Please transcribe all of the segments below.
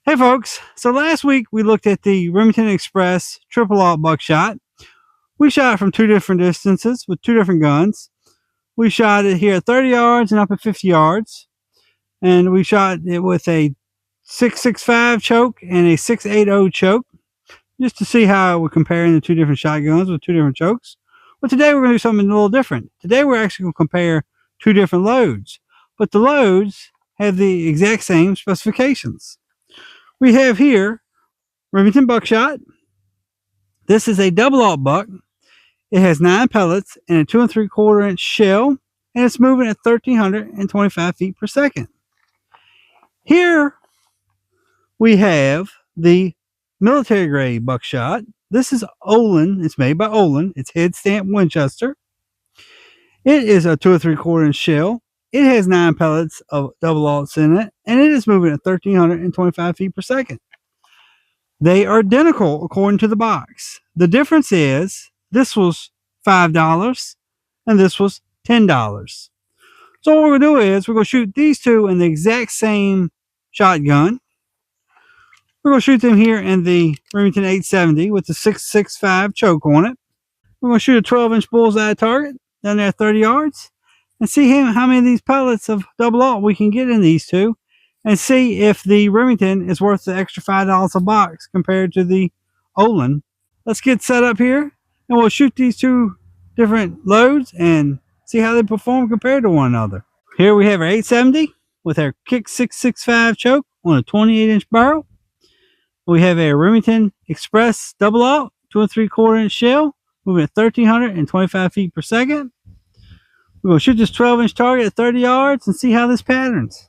Hey folks, so last week we looked at the Remington Express triple aught buckshot. We shot it from two different distances with two different guns. We shot it here at 30 yards and up at 50 yards. And we shot it with a 6.65 choke and a 6.80 choke just to see how it would compare in the two different shotguns with two different chokes. But today we're going to do something a little different. Today we're actually going to compare two different loads. But the loads have the exact same specifications. We have here Remington buckshot. This is a double aught buck. It has 9 pellets and a 2 3/4 inch shell, and it's moving at 1,325 feet per second. Here we have the military grade buckshot. This is Olin. It's made by Olin. It's head stamp Winchester. It is a 2 3/4 inch shell. It has 9 pellets of double aughts in it, and it is moving at 1,325 feet per second. They are identical according to the box. The difference is this was $5 and this was $10. So what we're going to do is we're going to shoot these two in the exact same shotgun. We're going to shoot them here in the Remington 870 with the 6.65 choke on it. We're going to shoot a 12-inch bullseye target down there at 30 yards and see how many of these pellets of double aught we can get in these two, and see if the Remington is worth the extra $5 a box compared to the Olin. Let's get set up here, and we'll shoot these two different loads and see how they perform compared to one another. Here we have our 870 with our Kick 6.65 choke on a 28-inch barrel. We have a Remington Express double aught 2 3/4 inch shell moving at 1,325 feet per second. We're going to shoot this 12-inch target at 30 yards and see how this patterns.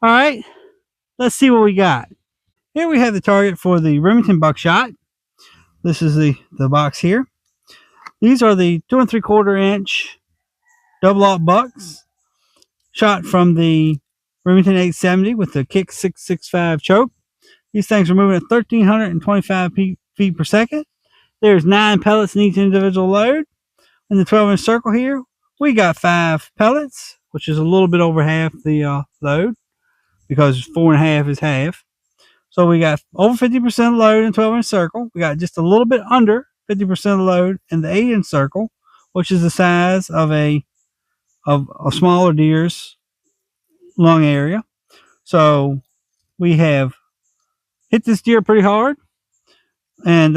All right, let's see what we got. Here we have the target for the Remington buckshot. This is the box here. These are the 2 3/4 inch double aught bucks shot from the Remington 870 with the Kick 6.65 choke. These things are moving at 1,325 feet per second. There's 9 pellets in each individual load. In the 12-inch circle here, we got 5 pellets, which is a little bit over half the load, because 4.5 is half. So we got over 50% load in 12-inch circle. We got just a little bit under 50% load in the 8-inch circle, which is the size of a smaller deer's lung area. So we have hit this deer pretty hard, and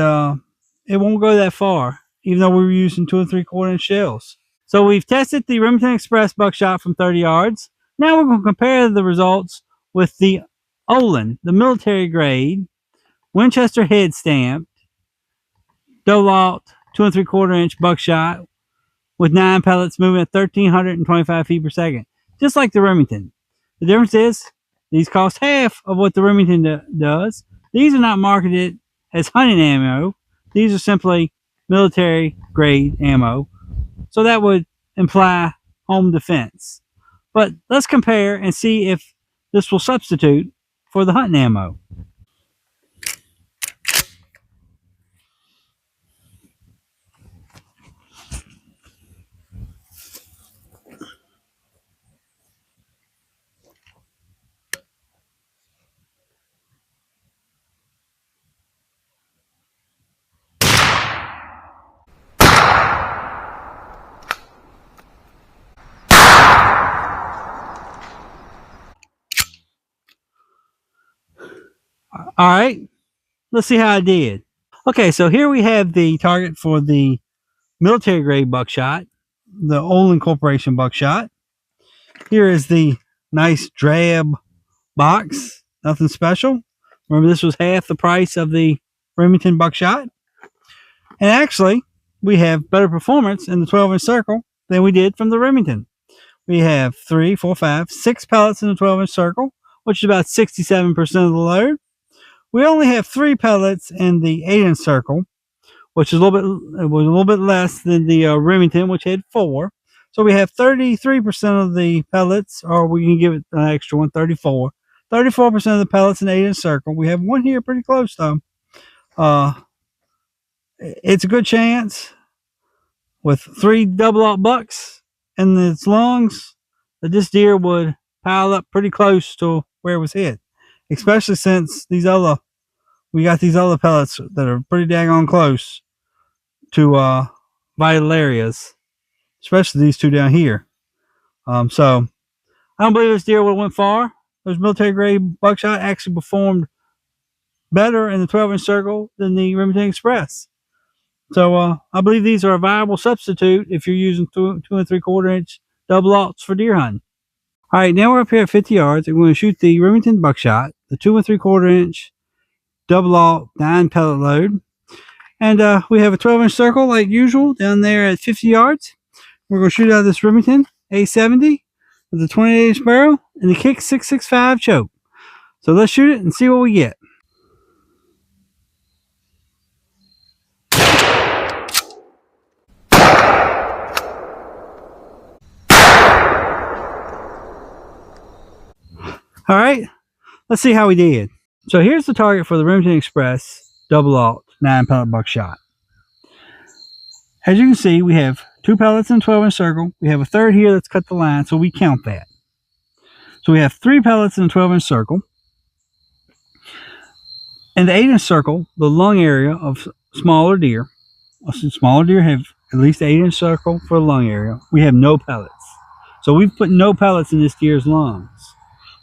it won't go that far, even though we were using 2 3/4 inch shells. So we've tested the Remington Express buckshot from 30 yards. Now we're going to compare the results with the Olin, the military grade Winchester head stamped double aught 2 3/4 inch buckshot with 9 pellets moving at 1,325 feet per second, just like the Remington. The difference is these cost half of what the Remington does. These are not marketed as hunting ammo. These are simply military grade ammo. So that would imply home defense. But let's compare and see if this will substitute for the hunting ammo. All right, let's see how I did. Okay, so here we have the target for the military grade buckshot, the Olin Corporation buckshot. Here is the nice drab box, nothing special. Remember, this was half the price of the Remington buckshot. And actually, we have better performance in the 12-inch circle than we did from the Remington. We have 3, 4, 5, 6 pellets in the 12-inch circle, which is about 67% of the load. We only have 3 pellets in the 8-inch circle, which is a little bit less than the Remington, which had 4. So we have 33% of the pellets, or we can give it an extra one, 34. 34% of the pellets in the 8-inch circle. We have one here pretty close though. It's a good chance with 3 double-aught bucks in its lungs that this deer would pile up pretty close to where it was hit. Especially since we got these other pellets that are pretty daggone close to vital areas, especially these two down here. So I don't believe this deer would have went far. Those military grade buckshot actually performed better in the 12-inch circle than the Remington Express. So I believe these are a viable substitute if you're using 2 3/4-inch double aughts for deer hunting. All right, now we're up here at 50 yards. I'm going to shoot the Remington buckshot, the 2 3/4-inch double aught 9 pellet load. And we have a 12-inch circle like usual down there at 50 yards. We're going to shoot out of this Remington A70 with a 28-inch barrel and the Kick 665 choke. So let's shoot it and see what we get. All right, let's see how we did. So here's the target for the Remington Express double aught 9 pellet buckshot. As you can see, we have 2 pellets in a 12-inch circle. We have a third here that's cut the line, so we count that. So we have 3 pellets in a 12-inch circle. In the 8-inch circle, the lung area of smaller deer, smaller deer have at least 8-inch circle for the lung area. We have no pellets. So we've put no pellets in this deer's lungs.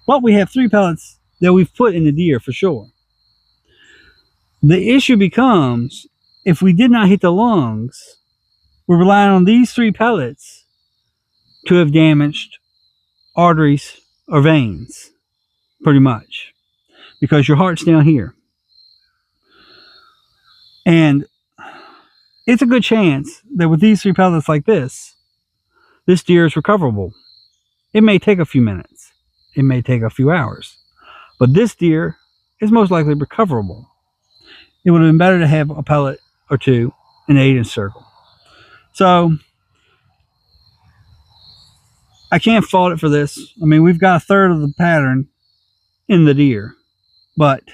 But we have 3 pellets that we've put in the deer for sure. The issue becomes, if we did not hit the lungs, we're relying on these 3 pellets to have damaged arteries or veins, pretty much, because your heart's down here. And it's a good chance that with these 3 pellets like this deer is recoverable. It may take a few minutes. It may take a few hours. But this deer is most likely recoverable. It would have been better to have a pellet or 2 in an 8-inch circle. So I can't fault it for this. I mean, we've got a third of the pattern in the deer, but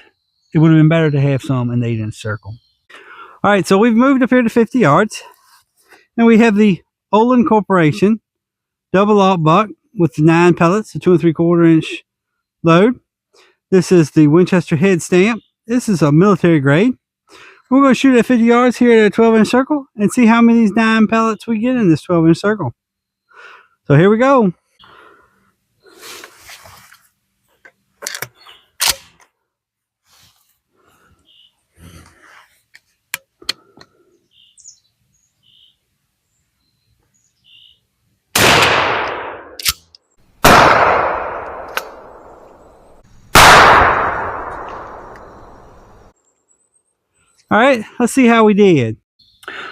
it would have been better to have some in the 8-inch circle. All right, so we've moved up here to 50 yards, and we have the Olin Corporation double aught buck with the 9 pellets, a 2 3/4-inch load. This is the Winchester head stamp. This is a military grade. We're going to shoot at 50 yards here at a 12-inch circle and see how many of these 9 pellets we get in this 12-inch circle. So here we go. All right, let's see how we did.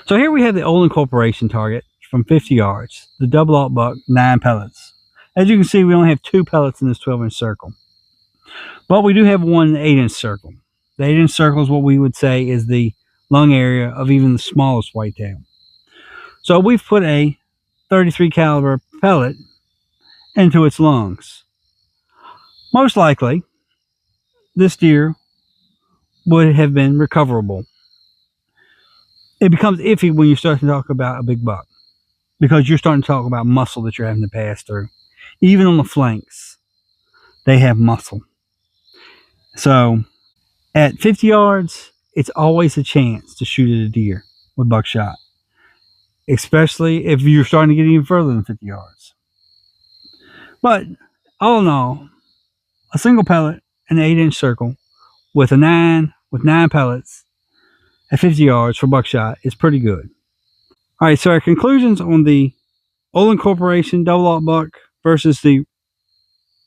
So here we have the Olin Corporation target from 50 yards, the double aught buck, 9 pellets. As you can see, we only have 2 pellets in this 12-inch circle. But we do have one in the 8-inch circle. The 8-inch circle is what we would say is the lung area of even the smallest whitetail. So we've put a 33 caliber pellet into its lungs. Most likely, this deer would have been recoverable. It becomes iffy when you start to talk about a big buck, because you're starting to talk about muscle that you're having to pass through. Even on the flanks, they have muscle. So at 50 yards, it's always a chance to shoot at a deer with buckshot, especially if you're starting to get even further than 50 yards. But all in all, a single pellet in an 8-inch circle with 9 pellets at 50 yards for buckshot is pretty good. All right, so our conclusions on the Olin Corporation double aught buck versus the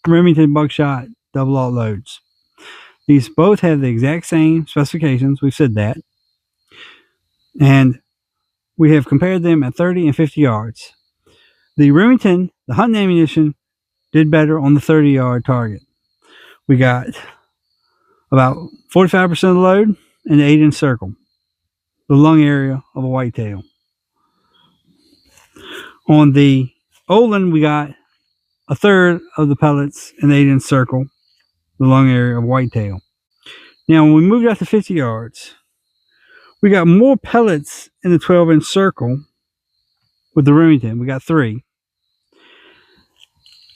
Remington buckshot double aught loads. These both have the exact same specifications. We've said that. And we have compared them at 30 and 50 yards. The Remington, the hunting ammunition, did better on the 30-yard target. We got about 45% of the load in the 8-inch circle, the lung area of a whitetail. On the Olin, we got a third of the pellets in the 8-inch circle, the lung area of whitetail. Now, when we moved out to 50 yards, we got more pellets in the 12-inch circle with the Remington. We got 3.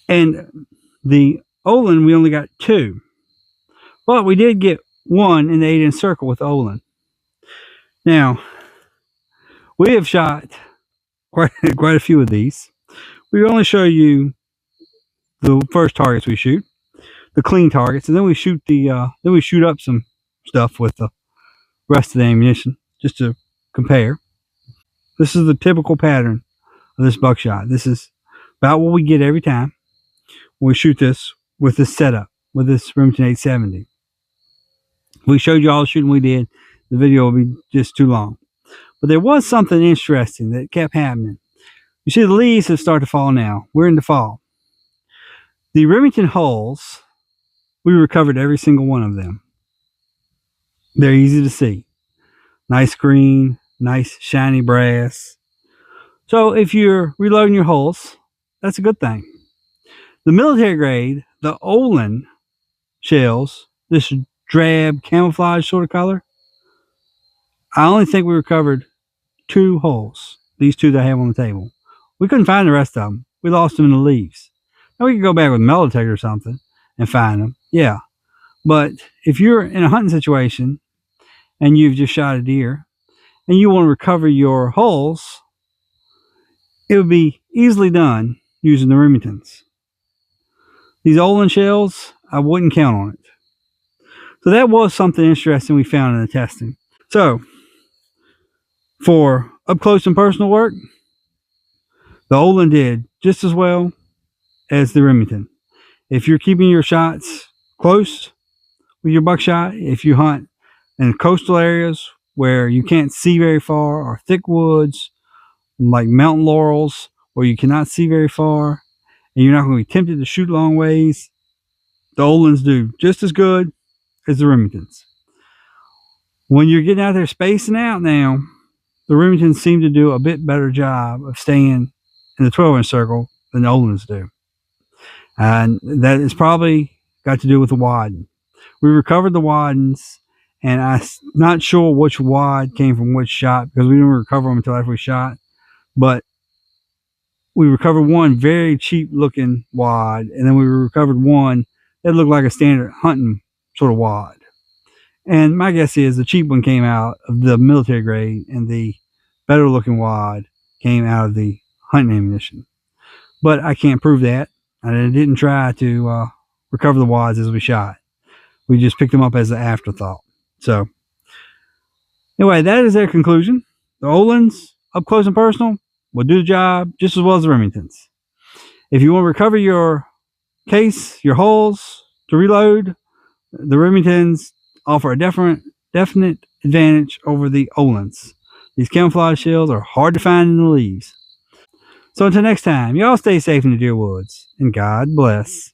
And the Olin, we only got 2. But we did get 1 in the 8-inch circle with Olin. Now, we have shot quite a few of these. We only show you the first targets we shoot, the clean targets, and then we shoot up some stuff with the rest of the ammunition just to compare. This is the typical pattern of this buckshot. This is about what we get every time when we shoot this with this setup, with this Remington 870. If we showed you all the shooting we did, the video would be just too long. But there was something interesting that kept happening. You see the leaves have started to fall now. We're in the fall. The Remington holes, we recovered every single one of them. They're easy to see. Nice green, nice shiny brass. So if you're reloading your holes, that's a good thing. The military grade, the Olin shells, this drab camouflage sort of color, I only think we recovered 2 holes. These 2 that I have on the table. We couldn't find the rest of them. We lost them in the leaves. Now we could go back with metal detector or something and find them. Yeah. But if you're in a hunting situation and you've just shot a deer and you want to recover your holes, it would be easily done using the Remingtons. These Olin shells, I wouldn't count on it. So that was something interesting we found in the testing. So for up close and personal work, the Olin did just as well as the Remington. If you're keeping your shots close with your buckshot, if you hunt in coastal areas where you can't see very far, or thick woods like mountain laurels where you cannot see very far and you're not going to be tempted to shoot long ways, the Olins do just as good as the Remingtons. When you're getting out there spacing out now, the Remingtons seem to do a bit better job of staying in the 12-inch circle than the Olins do. And that is probably got to do with the wadding. We recovered the waddings, and I'm not sure which wad came from which shot because we didn't recover them until after we shot. But we recovered one very cheap looking wad, and then we recovered one that looked like a standard hunting sort of wad. And my guess is the cheap one came out of the military grade, and the better looking wad came out of the hunting ammunition. But I can't prove that. I didn't try to recover the wads as we shot. We just picked them up as an afterthought. So anyway, that is their conclusion. The Olins, up close and personal, will do the job just as well as the Remingtons. If you want to recover your case, your holes to reload, the Remingtons offer a definite advantage over the Olins. These camouflage shells are hard to find in the leaves. So until next time, y'all stay safe in the deer woods, and God bless.